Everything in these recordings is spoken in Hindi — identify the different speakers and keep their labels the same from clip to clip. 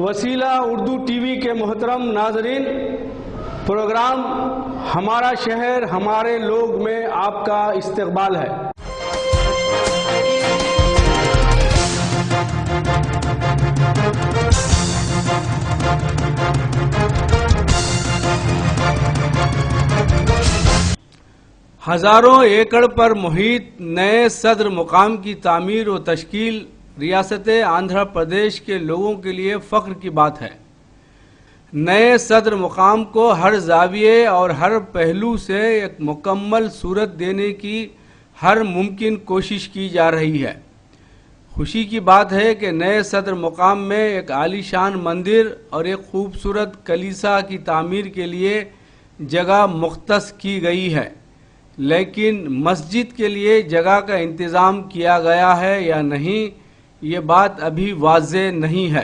Speaker 1: वसीला उर्दू टीवी के मोहतरम नाजरीन, प्रोग्राम हमारा शहर हमारे लोग में आपका इस्तकबाल है। हजारों एकड़ पर मुहित नए सदर मुकाम की तामीर और तश्कील रियासत आंध्र प्रदेश के लोगों के लिए फ़ख्र की बात है। नए सदर मुकाम को हर जाविये और हर पहलू से एक मुकम्मल सूरत देने की हर मुमकिन कोशिश की जा रही है। खुशी की बात है कि नए सदर मुकाम में एक आलीशान मंदिर और एक खूबसूरत कलीसा की तामीर के लिए जगह मुख्तस की गई है, लेकिन मस्जिद के लिए जगह का इंतज़ाम किया गया है या नहीं, ये बात अभी वाज़ेह नहीं है।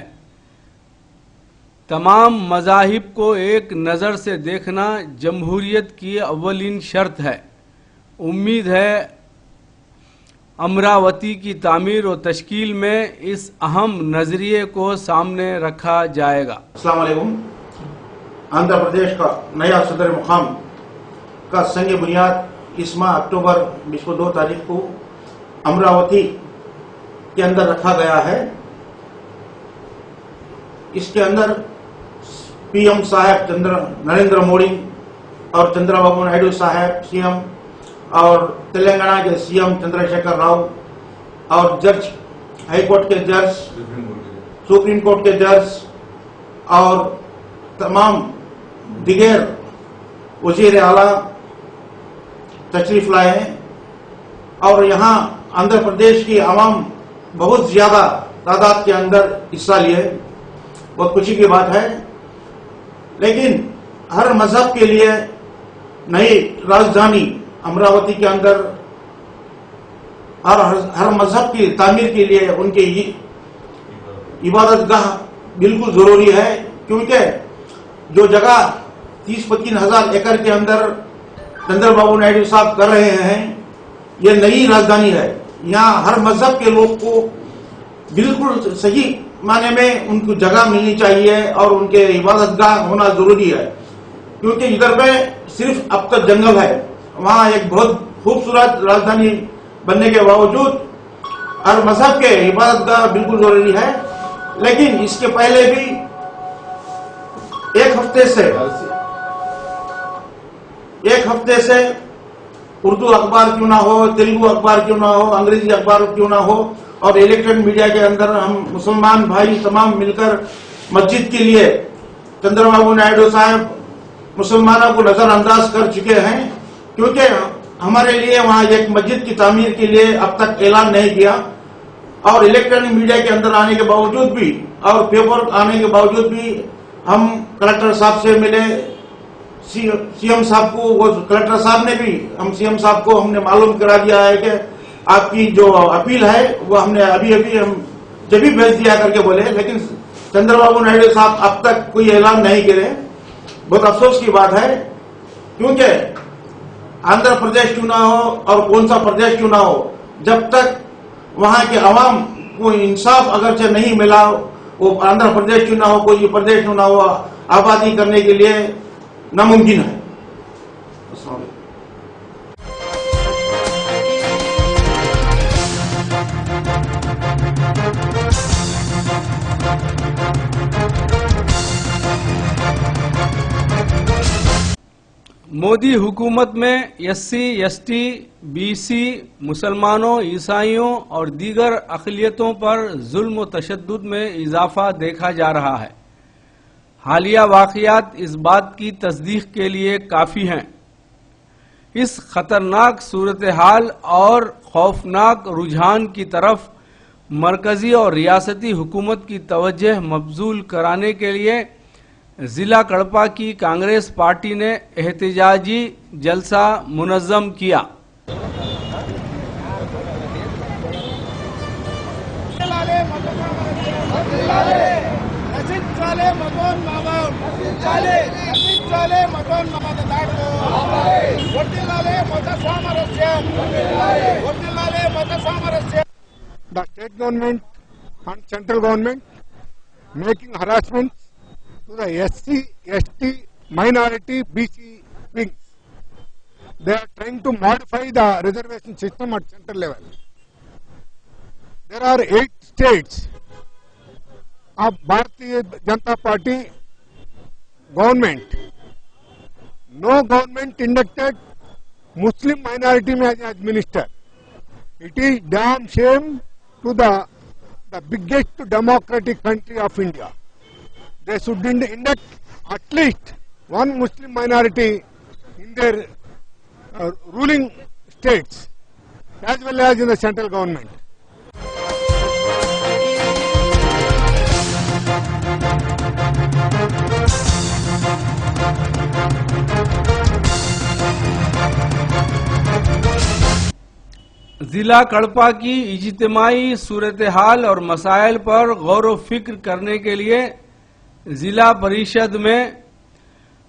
Speaker 1: तमाम मज़ाहिब को एक नज़र से देखना जमहूरियत की अव्वलीन शर्त है। उम्मीद है अमरावती की तामीर और तश्कील में इस अहम नज़रिए को सामने रखा जाएगा।
Speaker 2: अस्सलाम वालेकुम। आंध्र प्रदेश का नया सदर मुकाम का संग बुनियाद इस माह अक्टूबर 22 तारीख को अमरावती के अंदर रखा गया है। इसके अंदर पीएम साहब नरेंद्र मोदी और चंद्रबाबू नायडू साहब सीएम और तेलंगाना के सीएम चंद्रशेखर राव और जज, हाईकोर्ट के जज, सुप्रीम कोर्ट के जज और तमाम दिगर वजीर आला तशरीफ लाए हैं और यहाँ आंध्र प्रदेश की आवाम बहुत ज्यादा तादाद के अंदर हिस्सा लिए। बहुत खुशी की बात है। लेकिन हर मजहब के लिए नई राजधानी अमरावती के अंदर हर मजहब की तामीर के लिए उनके इबादतगाह बिल्कुल जरूरी है, क्योंकि जो जगह 30-35 एकड़ के अंदर चंद्रबाबू नायडू साहब कर रहे हैं, ये नई राजधानी है। यहाँ हर मजहब के लोग को बिल्कुल सही माने में उनको जगह मिलनी चाहिए और उनके इबादतगाह होना जरूरी है, क्योंकि इधर पे सिर्फ अब तक जंगल है। वहाँ एक बहुत खूबसूरत राजधानी बनने के बावजूद हर मजहब के इबादतगाह बिल्कुल जरूरी है। लेकिन इसके पहले भी एक हफ्ते से उर्दू अखबार क्यों ना हो, तेलुगु अखबार क्यों ना हो, अंग्रेजी अखबार क्यों ना हो और इलेक्ट्रॉनिक मीडिया के अंदर हम मुसलमान भाई तमाम मिलकर मस्जिद के लिए चंद्रबाबू नायडू साहब मुसलमानों को नजरअंदाज कर चुके हैं, क्योंकि हमारे लिए वहां एक मस्जिद की तामीर के लिए अब तक ऐलान नहीं किया। और इलेक्ट्रॉनिक मीडिया के अंदर आने के बावजूद भी और पेपर आने के बावजूद भी हम कलेक्टर साहब से मिले, सीएम साहब को, वो कलेक्टर साहब ने भी हम सीएम साहब को हमने मालूम करा दिया है कि आपकी जो अपील है वो हमने अभी हम जब भी भेज दिया करके बोले, लेकिन चंद्रबाबू नायडू साहब अब तक कोई ऐलान नहीं करे। बहुत अफसोस की बात है, क्योंकि आंध्र प्रदेश क्यों ना हो और कौन सा प्रदेश क्यों ना हो, जब तक वहां के अवाम को इंसाफ अगरचे नहीं मिला, वो आंध्र प्रदेश क्यों ना हो, कोई प्रदेश क्यों ना हो, आबादी करने के लिए नामुमकिन है।
Speaker 1: मोदी हुकूमत में SC, ST, BC, मुसलमानों, ईसाइयों और दीगर अक़लियतों पर जुल्म व तशद्दुद में इजाफा देखा जा रहा है। हालिया वाक़ियात इस बात की तस्दीक के लिए काफ़ी हैं। इस खतरनाक सूरत हाल और खौफनाक रुझान की तरफ मरकजी और रियासती हुकूमत की तवज्जो मबजूल कराने के लिए जिला कड़पा की कांग्रेस पार्टी ने एहतजाजी जलसा मुनज़्ज़म किया।
Speaker 3: The state government and central government making harassments to the SC, ST, minority, BC wings. They are trying to modify the reservation system at central level. There are 8 states of Bharatiya Janata Party government. No government inducted Muslim minority as minister. It is damn shame to the biggest democratic country of India. They should induct at least one Muslim minority in their ruling states as well as in the central government.
Speaker 1: जिला कड़पा की इज्तिमाई सूरत हाल और मसाइल पर गौर व फिक्र करने के लिए जिला परिषद में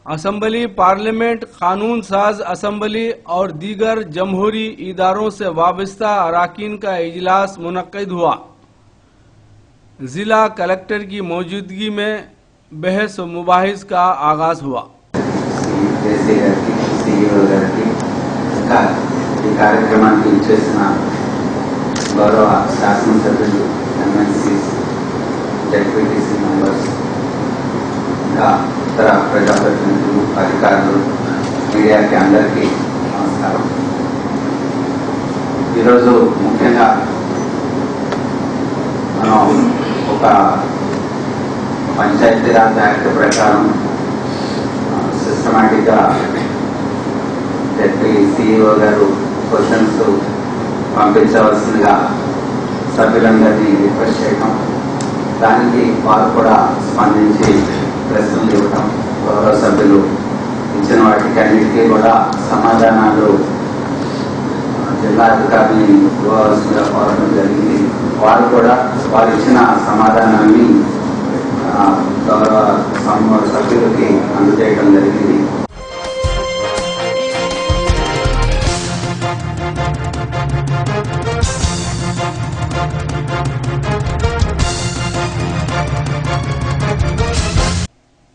Speaker 1: असम्बली, पार्लियामेंट, कानून साज असम्बली और दीगर जमहूरी इदारों से वाबस्ता अरकान का इजलास मुनक्किद हुआ। जिला कलेक्टर की मौजूदगी में बहस व मुबाहिस का आगाज हुआ।
Speaker 4: ఈ కార్యక్రమానికి ఇచ్చేసిన గౌరవ శాసనసభ్యులు, ఎమ్మెల్సీస్, డెప్యూటీసీ మెంబర్స్, ఇంకా ఇతర ప్రజాప్రతినిధులు, అధికారులు, మీడియాకి అందరికీ నమస్కారం. ఈరోజు ముఖ్యంగా మనం ఒక పంచాయతీరాజ్ యాక్ట్ ప్రకారం సిస్టమాటిక్గా డిప్యూటీ సిఇఓ గారు క్వశ్చన్స్ పంపించవలసిందిగా సభ్యులందరినీ రిక్వెస్ట్ చేయటం, దానికి వారు కూడా స్పందించి ప్రశ్నలు ఇవ్వటం, గౌరవ సభ్యులు ఇచ్చిన వాటికి అన్నిటికీ కూడా సమాధానాలు జిల్లా అధికారిని ఇవ్వవలసిందిగా కోరడం జరిగింది. వారు కూడా వారు ఇచ్చిన సమాధానాన్ని గౌరవ సభ్యులకి అందజేయడం జరిగింది.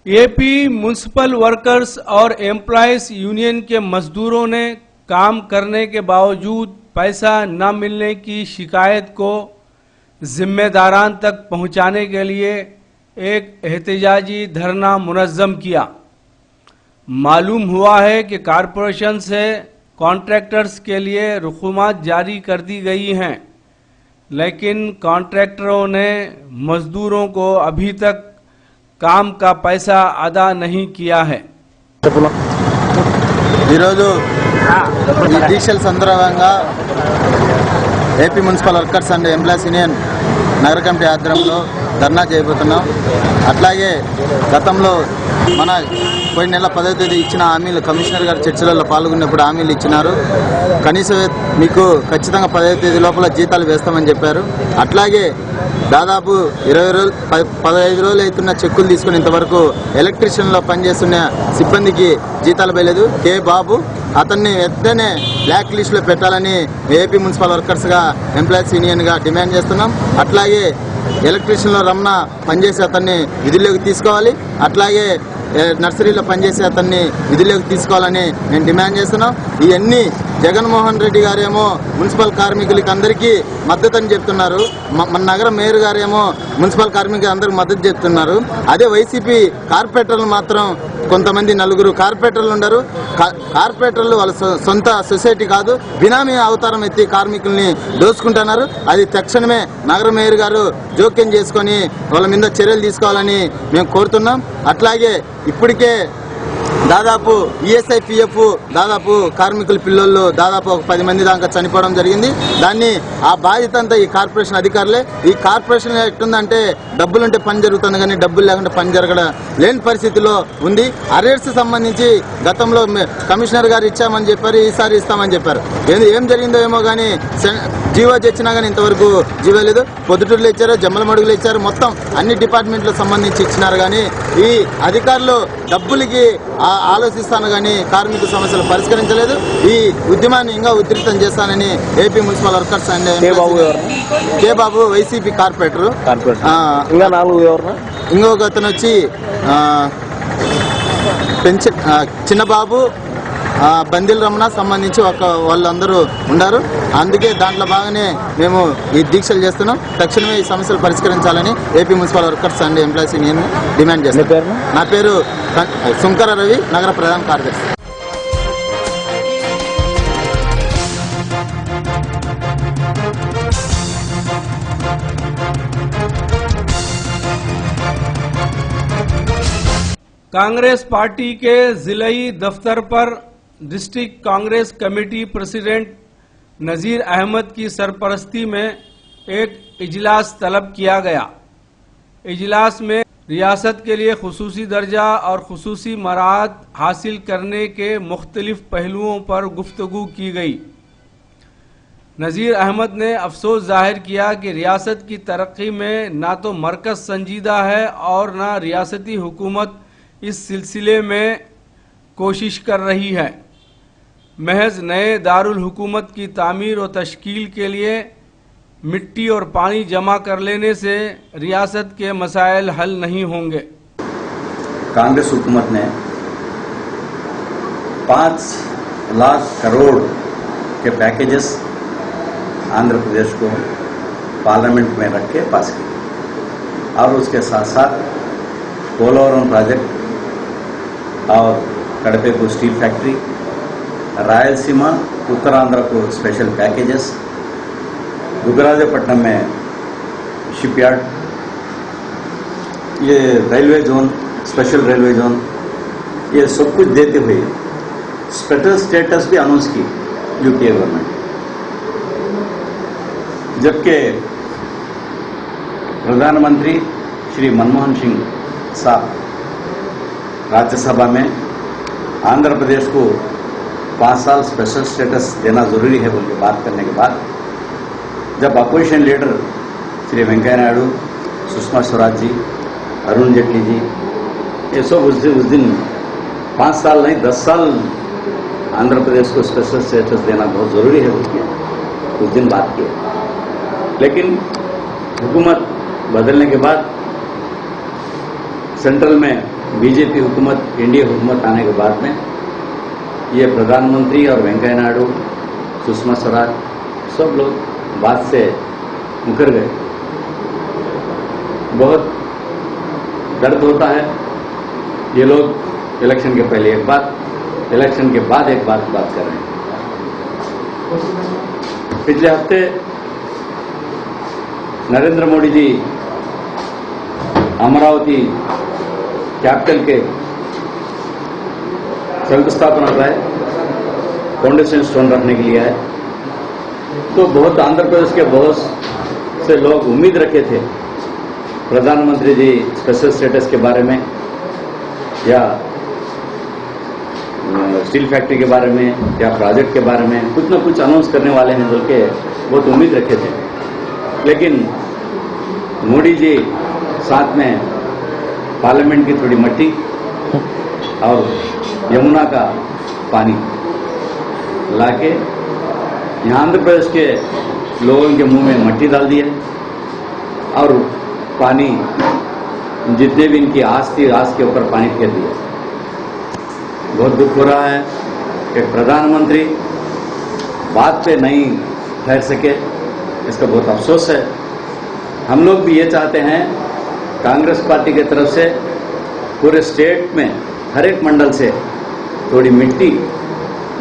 Speaker 1: एपी म्युनिसिपल वर्कर्स और एम्प्लॉयज यूनियन के मजदूरों ने काम करने के बावजूद पैसा न मिलने की शिकायत को जिम्मेदारान तक पहुंचाने के लिए एक एहतजाजी धरना मुनज़्ज़म किया। मालूम हुआ है कि कॉरपोरेशन से कॉन्ट्रैक्टर्स के लिए रुक़ूमात जारी कर दी गई हैं, लेकिन कॉन्ट्रैक्टरों ने मजदूरों को अभी तक काम का पैसा अदा नहीं किया है।
Speaker 5: ఈరోజు ఈ దీక్షల సందర్భంగా AP municipal workers and employees union నగర కమిటీ ఆధ్వర్యంలో ధర్నా చేయబోతున్నాం. అట్లాగే గతంలో మన పోయిన నెల 10వ తేదీ ఇచ్చిన హామీలు కమిషనర్ గారు చర్చలలో పాల్గొన్నప్పుడు హామీలు ఇచ్చినారు. కనీసం మీకు ఖచ్చితంగా 10వ తేదీ లోపల జీతాలు వేస్తామని చెప్పారు. అట్లాగే దాదాపు 15 రోజులు అవుతున్న చెక్కులు తీసుకుని ఇంతవరకు ఎలక్ట్రీషియన్లో పనిచేస్తున్న సిబ్బందికి జీతాలు వేయలేదు. కే బాబు అతన్ని వెంటనే బ్లాక్ లిస్టులో పెట్టాలని ఏపీ మున్సిపల్ వర్కర్స్గా ఎంప్లాయీస్ యూనియన్గా డిమాండ్ చేస్తున్నాం. అట్లాగే ఎలక్ట్రీషియన్లో రమణ పనిచేసే అతన్ని విధుల్లోకి తీసుకోవాలి. అట్లాగే నర్సరీలో పనిచేసే అతన్ని విధుల్లోకి తీసుకోవాలని మేము డిమాండ్ చేస్తున్నాం. ఇవన్నీ జగన్మోహన్ రెడ్డి గారేమో మున్సిపల్ కార్మికులకి అందరికీ మద్దతు అని చెప్తున్నారు. మన నగర మేయర్ గారేమో మున్సిపల్ కార్మికులు అందరికి మద్దతు చెప్తున్నారు. అదే వైసీపీ కార్పొరేటర్లు మాత్రం కొంతమంది 4 కార్పొరేటర్లు ఉండరు. కార్పొరేటర్లు వాళ్ళ సొంత సొసైటీ కాదు, బినామీ అవతారం ఎత్తి కార్మికుల్ని దోచుకుంటున్నారు. అది తక్షణమే నగర మేయర్ గారు జోక్యం చేసుకొని వాళ్ళ మీద చర్యలు తీసుకోవాలని మేము కోరుతున్నాం. అట్లాగే ఇప్పటికే దాదాపు ఈఎస్ఐ పిఎఫ్ దాదాపు కార్మికుల పిల్లలు దాదాపు ఒక 10 మంది దాకా చనిపోవడం జరిగింది. దాన్ని ఆ బాధ్యత అంతా ఈ కార్పొరేషన్ అధికారులే. ఈ కార్పొరేషన్ ఎట్టుందంటే డబ్బులుంటే పని జరుగుతుంది కానీ డబ్బులు లేకుండా పని జరగడం లేని పరిస్థితిలో ఉంది. అరేట్స్ సంబంధించి గతంలో కమిషనర్ గారు ఇచ్చామని చెప్పారు, ఈసారి ఇస్తామని చెప్పారు. ఏం జరిగిందో ఏమో కానీ జీవో తెచ్చినా కానీ ఇంతవరకు జీవో లేదు. పొద్దుటూరులో ఇచ్చారు, జమ్మలమడుగులో ఇచ్చారు, మొత్తం అన్ని డిపార్ట్మెంట్లకు సంబంధించి ఇచ్చినారు. కానీ ఈ అధికారులు డబ్బులకి ఆలోచిస్తాను కానీ కార్మిక సమస్యలు పరిష్కరించలేదు. ఈ ఉద్యమాన్ని ఇంకా ఉధృతం చేస్తానని AP municipal workers and K Babu YCP corporator. ఇంకొక అతను వచ్చి చిన్నబాబు, బందిల్ రమణ సంబంధించి వాళ్ళందరూ ఉన్నారు. అందుకే దాంట్లో బాగానే మేము ఈ దీక్షలు చేస్తున్నాం. తక్షణమే ఈ సమస్యలు పరిష్కరించాలని AP municipal workers and employees union demand చేస్తున్నాం. నా పేరు సుంకర రవి, నగర ప్రధాన కార్యదర్శి.
Speaker 1: कांग्रेस पार्टी के जिलाई दफ्तर पर district Congress committee president Nazir Ahmad की सरपरस्ती में एक इजलास तलब किया गया। इजलास में रियासत के लिए खुसूसी दर्जा और खुसूसी मराहत हासिल करने के मुख्तलिफ पहलुओं पर गुफ्तगू की गई। नजीर अहमद ने अफसोस जाहिर किया कि रियासत की तरक्की में ना तो मरकज़ संजीदा है और ना रियासती हुकूमत इस सिलसिले में कोशिश कर रही है। महज नए दारुल हुकूमत की तामीर और तश्कील के लिए मिट्टी और पानी जमा कर लेने से रियासत के मसाइल हल नहीं होंगे।
Speaker 6: कांग्रेस हुकूमत ने 5 लाख करोड़ के पैकेजेस आंध्र प्रदेश को पार्लियामेंट में रख के पास किए और उसके साथ साथ पोलवरम प्रोजेक्ट और कड़पे को स्टील फैक्ट्री, रायलसीमा उत्तरांध्र को स्पेशल पैकेजेस, दुगराजपट्टनम में शिपयार्ड, ये railway zone, special railway zone, ये सब कुछ देते हुए स्पेशल स्टेटस भी अनाउंस की यूपीए गवर्नमेंट। जबकि प्रधानमंत्री श्री मनमोहन सिंह साहब राज्यसभा में आंध्र प्रदेश को 5 साल स्पेशल स्टेटस देना जरूरी है बोल के बात करने के बाद जब अपोजिशन लीडर श्री वेंकैया नायडू, सुषमा स्वराज जी, अरुण जेटली जी, ये सब उस दिन 5 साल नहीं 10 साल आंध्र प्रदेश को स्पेशल स्टेटस देना बहुत जरूरी है बोल के उस दिन बात की। लेकिन हुकूमत बदलने के बाद सेंट्रल में बीजेपी हुकूमत, एनडीए हुकूमत आने के बाद में ये प्रधानमंत्री और वेंकैया नायडू, सुषमा स्वराज सब लोग बात से मुकर गए। बहुत दर्द होता है। ये लोग इलेक्शन के पहले एक बात, इलेक्शन के बाद एक बात कर रहे हैं। पिछले हफ्ते नरेंद्र मोदी जी अमरावती कैपिटल के शंकुस्थापना का है, फाउंडेशन स्टोन रखने के लिए है। तो बहुत आंध्र प्रदेश के बहुत से लोग उम्मीद रखे थे प्रधानमंत्री जी स्पेशल स्टेटस के बारे में या स्टील फैक्ट्री के बारे में या प्रोजेक्ट के बारे में कुछ न कुछ अनाउंस करने वाले हैं बोल के बहुत उम्मीद रखे थे। लेकिन मोदी जी साथ में पार्लियामेंट की थोड़ी मट्टी और यमुना का पानी लाके यहाँ आंध्र प्रदेश के लोगों के मुंह में मट्टी डाल दी है और पानी जितने भी इनकी आस थी आस के ऊपर पानी फेर दिया। बहुत दुख हो रहा है कि प्रधानमंत्री बात पे नहीं ठहर सके, इसका बहुत अफसोस है। हम लोग भी ये चाहते हैं कांग्रेस पार्टी की तरफ से पूरे स्टेट में हर एक मंडल से थोड़ी मिट्टी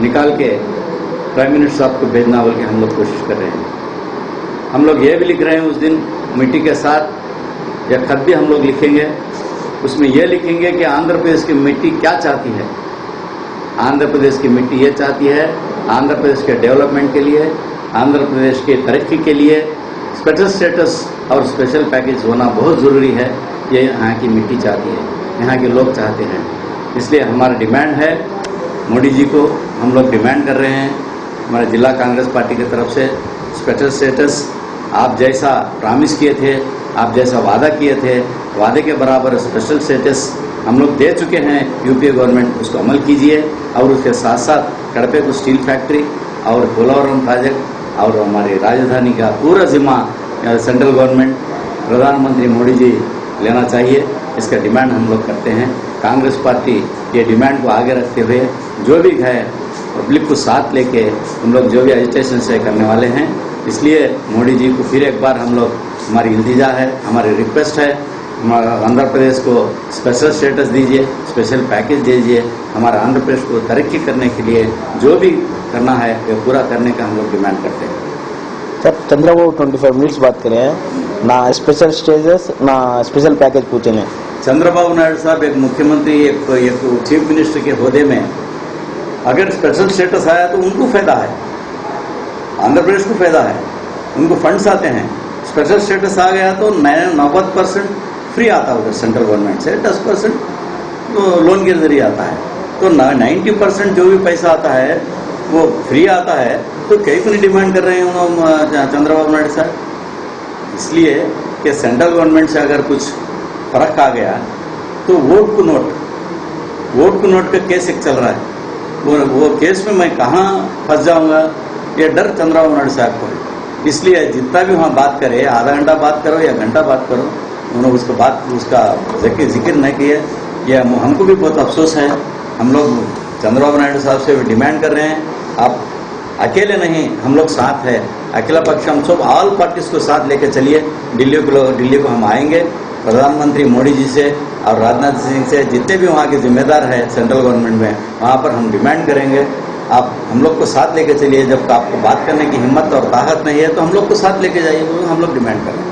Speaker 6: निकाल के प्राइम मिनिस्टर साहब को भेजना बोल के हम लोग कोशिश कर रहे हैं। हम लोग ये भी लिख रहे हैं उस दिन मिट्टी के साथ या खत भी हम लोग लिखेंगे, उसमें यह लिखेंगे कि आंध्र प्रदेश की मिट्टी क्या चाहती है। आंध्र प्रदेश की मिट्टी ये चाहती है आंध्र प्रदेश के डेवलपमेंट के लिए, आंध्र प्रदेश के तरक्की के लिए स्पेशल स्टेटस और स्पेशल पैकेज होना बहुत ज़रूरी है। ये यहाँ की मिट्टी चाहती है, यहाँ के लोग चाहते हैं। इसलिए हमारा डिमांड है मोदी जी को हम लोग डिमांड कर रहे हैं हमारे जिला कांग्रेस पार्टी की तरफ से स्पेशल स्टेटस आप जैसा प्रॉमिस किए थे, आप जैसा वादा किए थे, वादे के बराबर स्पेशल स्टेटस हम लोग दे चुके हैं। यूपीए गवर्नमेंट उसको अमल कीजिए और उसके साथ साथ कड़पे को स्टील फैक्ट्री और पोलावरम प्रोजेक्ट और हमारी राजधानी का पूरा जिम्मा सेंट्रल गवर्नमेंट प्रधानमंत्री मोदी जी लेना चाहिए। इसका डिमांड हम लोग करते हैं। कांग्रेस पार्टी ये डिमांड को आगे रखते हुए जो भी है पब्लिक को साथ लेके हम लोग जो भी एजिटेशन से करने वाले हैं। इसलिए मोदी जी को फिर एक बार हम लोग, हमारी इल्तिजा है, हमारी रिक्वेस्ट है, आंध्र प्रदेश को स्पेशल स्टेटस दीजिए, स्पेशल पैकेज दीजिए। हमारा आंध्र प्रदेश को तरक्की करने के लिए जो भी करना है वो पूरा करने का हम लोग डिमांड करते हैं।
Speaker 7: सर, चंद्रबाबू 25 मिनट्स बात करें ना, स्पेशल स्टेटस ना स्पेशल पैकेज पूछे नहीं।
Speaker 6: चंद्रबाबू नायडू साहब एक मुख्यमंत्री, एक चीफ मिनिस्टर के ओहदे में अगर स्पेशल स्टेटस आया तो उनको फायदा है, आंध्र प्रदेश को फायदा है, उनको फंड्स आते हैं। स्पेशल स्टेटस आ गया तो 90% फ्री आता है उधर सेंट्रल गवर्नमेंट से, 10% तो लोन के जरिए आता है। तो 90% जो भी पैसा आता है वो फ्री आता है। तो कई को नहीं डिमांड कर रहे हैं चंद्रबाबू नायडू साहब। इसलिए कि सेंट्रल गवर्नमेंट से अगर कुछ फर्क आ गया तो वोट को नोट का केस एक चल रहा है। वो केस में मैं कहाँ फंस जाऊंगा, ये डर चंद्रबाबू नायडू साहब को है। इसलिए जितना भी वहाँ बात करे, आधा घंटा बात करो या घंटा बात करो, उन्होंने उसका जिक्र नहीं किया। यह हमको भी बहुत अफसोस है। हम लोग चंद्रबाबू नायडू साहब से डिमांड कर रहे हैं, आप अकेले नहीं, हम लोग साथ है, अकेला पक्ष हम सब ऑल पार्टीज को साथ लेकर चलिए। दिल्ली को हम आएंगे, प्रधानमंत्री मोदी जी से और राजनाथ सिंह से, जितने भी वहाँ के जिम्मेदार हैं सेंट्रल गवर्नमेंट में, वहाँ पर हम डिमांड करेंगे आप हम लोग को साथ लेकर चलिए। जब आपको बात करने की हिम्मत और ताकत नहीं है तो हम लोग को साथ लेके जाइए, वो हम लोग डिमांड करेंगे।